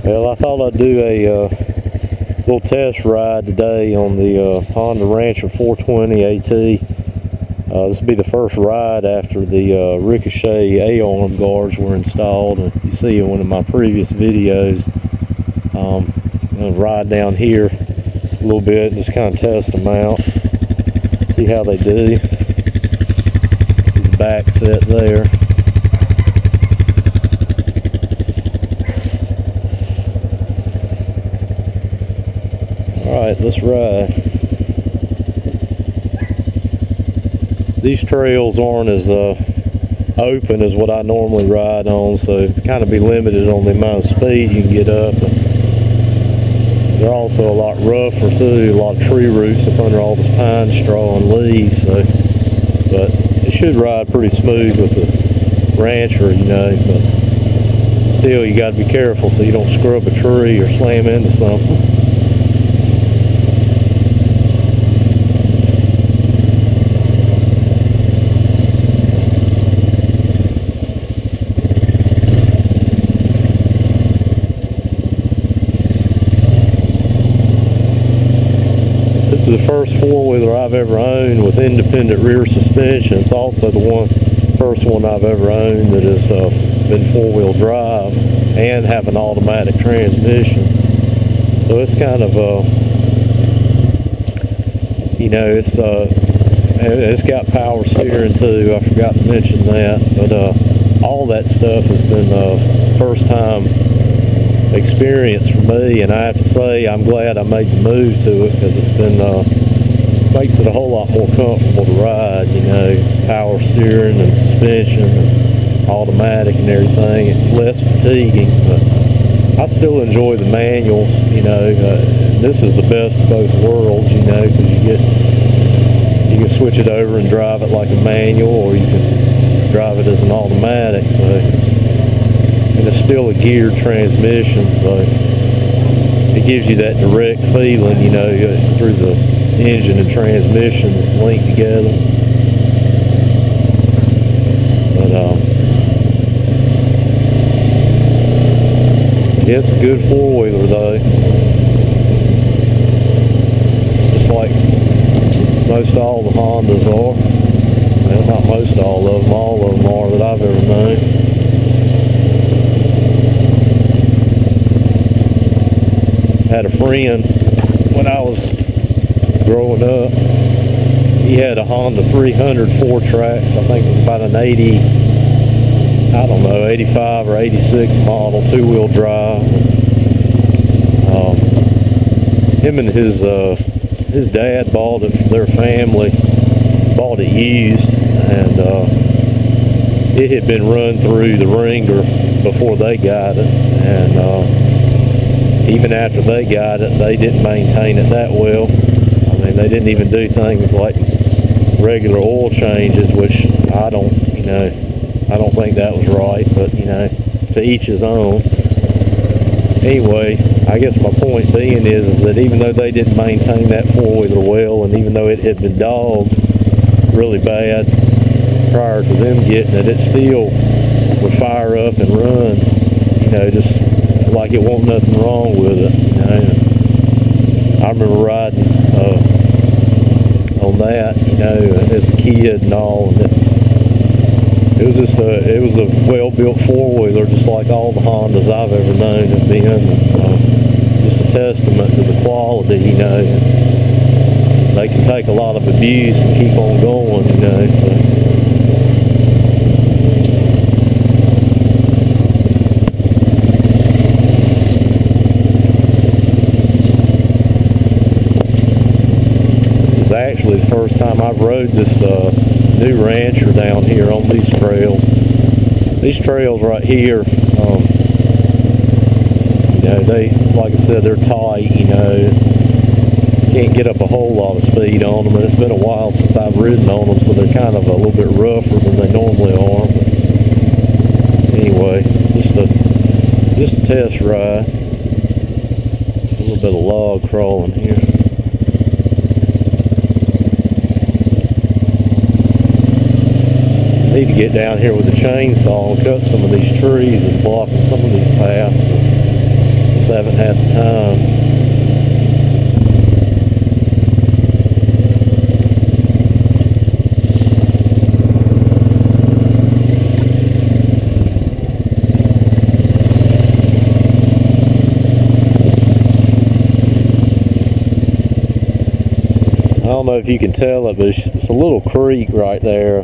Well, I thought I'd do a little test ride today on the Honda Rancher 420 AT. This will be the first ride after the Ricochet A-arm guards were installed. And you see in one of my previous videos, I'm going to ride down here a little bit and just kind of test them out, see how they do. See the back set there. Alright, let's ride. These trails aren't as open as what I normally ride on, so kind of be limited on the amount of speed you can get up. They're also a lot rougher too, a lot of tree roots up under all this pine straw and leaves, so, but it should ride pretty smooth with the Rancher, you know, but still you got to be careful so you don't scrub a tree or slam into something. This is the first four-wheeler I've ever owned with independent rear suspension. It's also the first one I've ever owned that has been four-wheel drive and have an automatic transmission. So it's kind of, you know, it's got power steering too. I forgot to mention that, but all that stuff has been first time experience for me, and I have to say I'm glad I made the move to it, because it's been makes it a whole lot more comfortable to ride, you know, power steering and suspension and automatic and everything, and less fatiguing. But I still enjoy the manuals, you know. This is the best of both worlds, you know, because you can switch it over and drive it like a manual, or you can drive it as an automatic. So it's still a geared transmission, so it gives you that direct feeling, you know, through the engine and transmission linked together. But it's a good four-wheeler though, just like most all the Hondas are. Well, not most all of them are that I've ever known. I had a friend when I was growing up. He had a Honda 300 4-tracks. I think it was about an 85 or 86 model, two-wheel drive. Him and his dad bought it for their family. Bought it used, and it had been run through the ringer before they got it, and even after they got it, they didn't maintain it that well. I mean, they didn't even do things like regular oil changes, which I don't think that was right, but, you know, to each his own. Anyway, I guess my point being is that even though they didn't maintain that four-wheeler well, and even though it had been dogged really bad prior to them getting it, it still would fire up and run, you know, just like it wasn't nothing wrong with it, you know. I remember riding on that, you know, as a kid and all, and it was just it was a well-built four-wheeler, just like all the Hondas I've ever known have been. Just a testament to the quality, you know. They can take a lot of abuse and keep on going, you know. So. Actually the first time I've rode this new Rancher down here on these trails. These trails right here, you know, they, like I said, they're tight, you know. Can't get up a whole lot of speed on them, and it's been a while since I've ridden on them, so they're kind of a little bit rougher than they normally are. But anyway, just a test ride. A little bit of log crawling here. Need to get down here with a chainsaw and cut some of these trees and blocking some of these paths. But half the time. I don't know if you can tell it, but it's a little creek right there,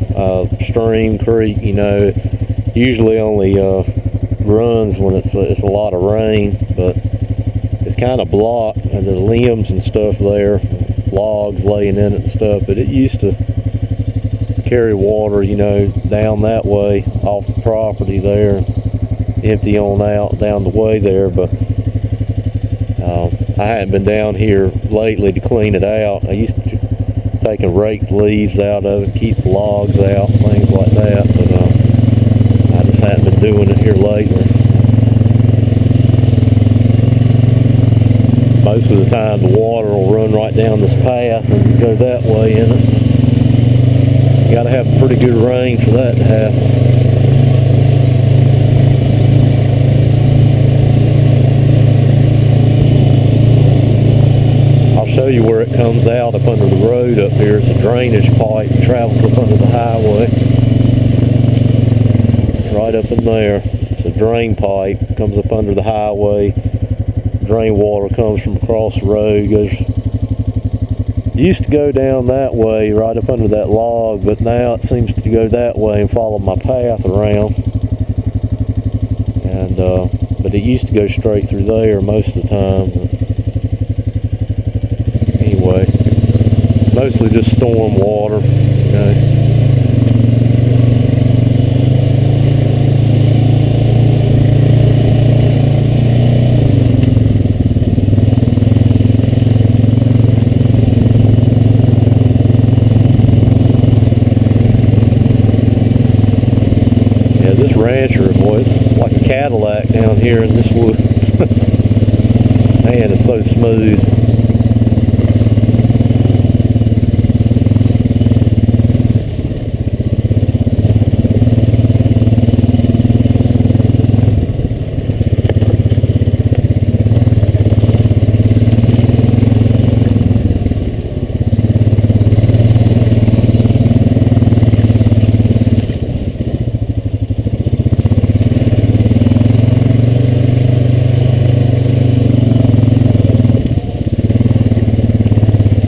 stream creek, you know. Usually only runs when it's a lot of rain, but it's kind of blocked, and the limbs and stuff there, logs laying in it and stuff, but it used to carry water, you know, down that way off the property there, empty on out down the way there, but I hadn't been down here lately to clean it out. I used to take and rake the leaves out of it, keep the logs out, things like that, but I just hadn't been doing it here lately. Most of the time the water will run right down this path and go that way in it. You gotta have a pretty good rain for that to happen. Show you where it comes out up under the road up here. It's a drainage pipe that travels up under the highway. Right up in there. It's a drain pipe, comes up under the highway. Drain water comes from across the road, used to go down that way right up under that log, but now it seems to go that way and follow my path around. And but it used to go straight through there most of the time. Anyway, mostly just storm water, you know. Yeah, this rancher, boy, it's like a Cadillac down here in this woods. Man, it's so smooth.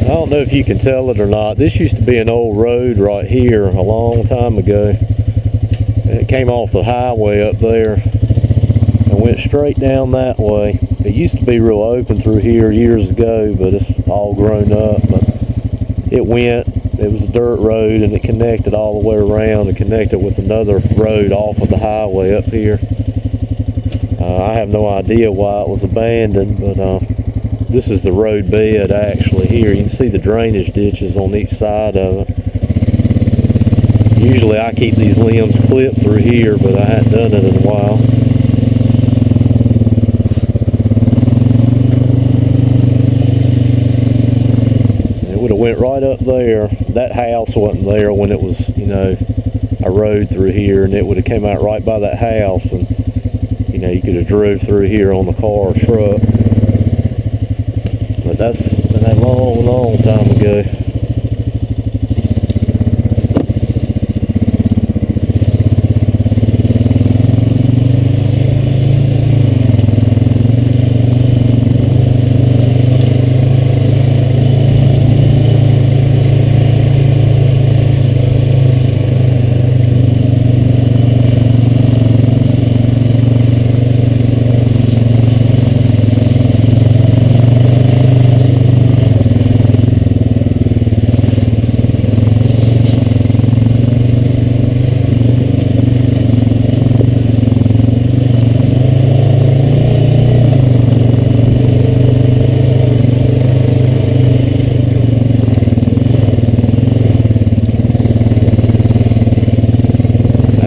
I don't know if you can tell it or not. This used to be an old road right here a long time ago. It came off the highway up there and went straight down that way. It used to be real open through here years ago, but it's all grown up. But it was a dirt road, and it connected all the way around and connected with another road off of the highway up here. I have no idea why it was abandoned, but this is the road bed actually here. You can see the drainage ditches on each side of it. Usually I keep these limbs clipped through here, but I hadn't done it in a while. And it would have went right up there. That house wasn't there when it was, you know, a road through here, and it would have came out right by that house, and you know, you could have drove through here on the car or truck. But that's been a long, long time ago.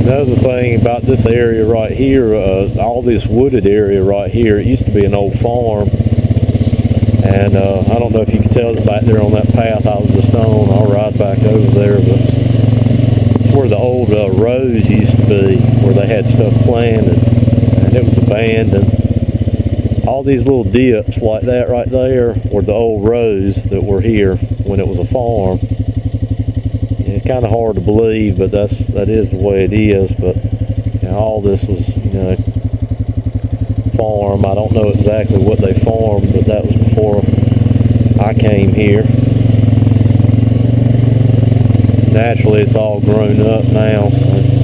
Another thing about this area right here, all this wooded area right here, it used to be an old farm, and I don't know if you can tell it back there on that path I was just on. I'll ride back over there, but it's where the old rows used to be, where they had stuff planted, and it was abandoned. all these little dips like that right there were the old rows that were here when it was a farm. It's kind of hard to believe, but that is the way it is. But you know, all this was, you know, farm. I don't know exactly what they farmed, but that was before I came here. Naturally, it's all grown up now, so.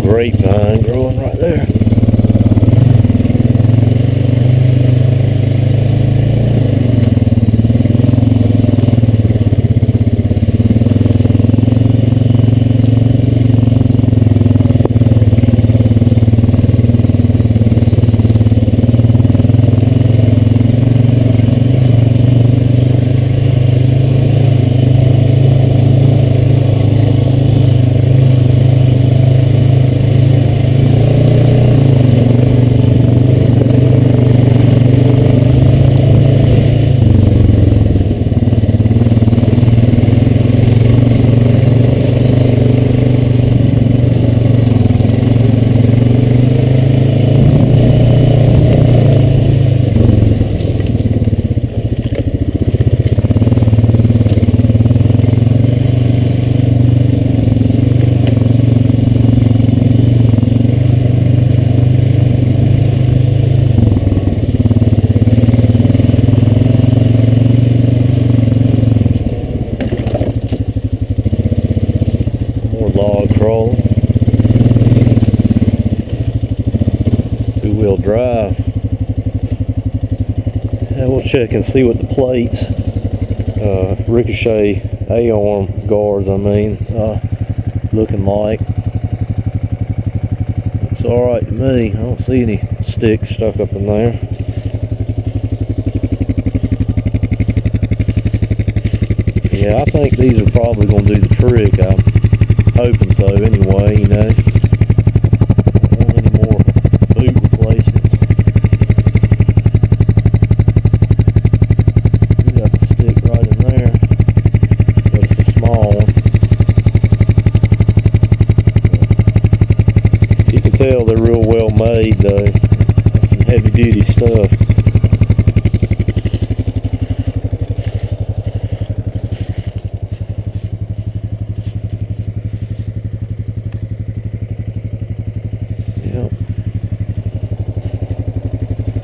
Grapevine growing right there. Log crawling. Two-wheel drive. And we'll check and see what the plates, Ricochet A-arm guards, looking like. Looks alright to me. I don't see any sticks stuck up in there. Yeah, I think these are probably going to do the trick. I'm hoping so anyway, you know. Don't want any more boot replacements. You got the stick right in there, but it's a small one. You can tell they're real well made though. That's some heavy duty stuff.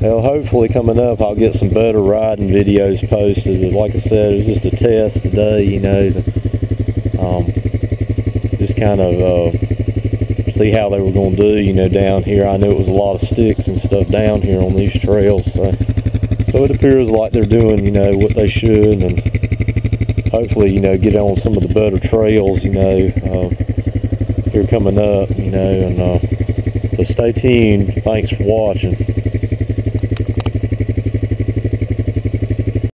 Well, hopefully coming up I'll get some better riding videos posted. But like I said, it was just a test today, you know, to just kind of see how they were going to do, you know, down here. I knew it was a lot of sticks and stuff down here on these trails, so it appears like they're doing, you know, what they should, and hopefully, you know, get on some of the better trails, you know, here coming up, you know, and so stay tuned. Thanks for watching.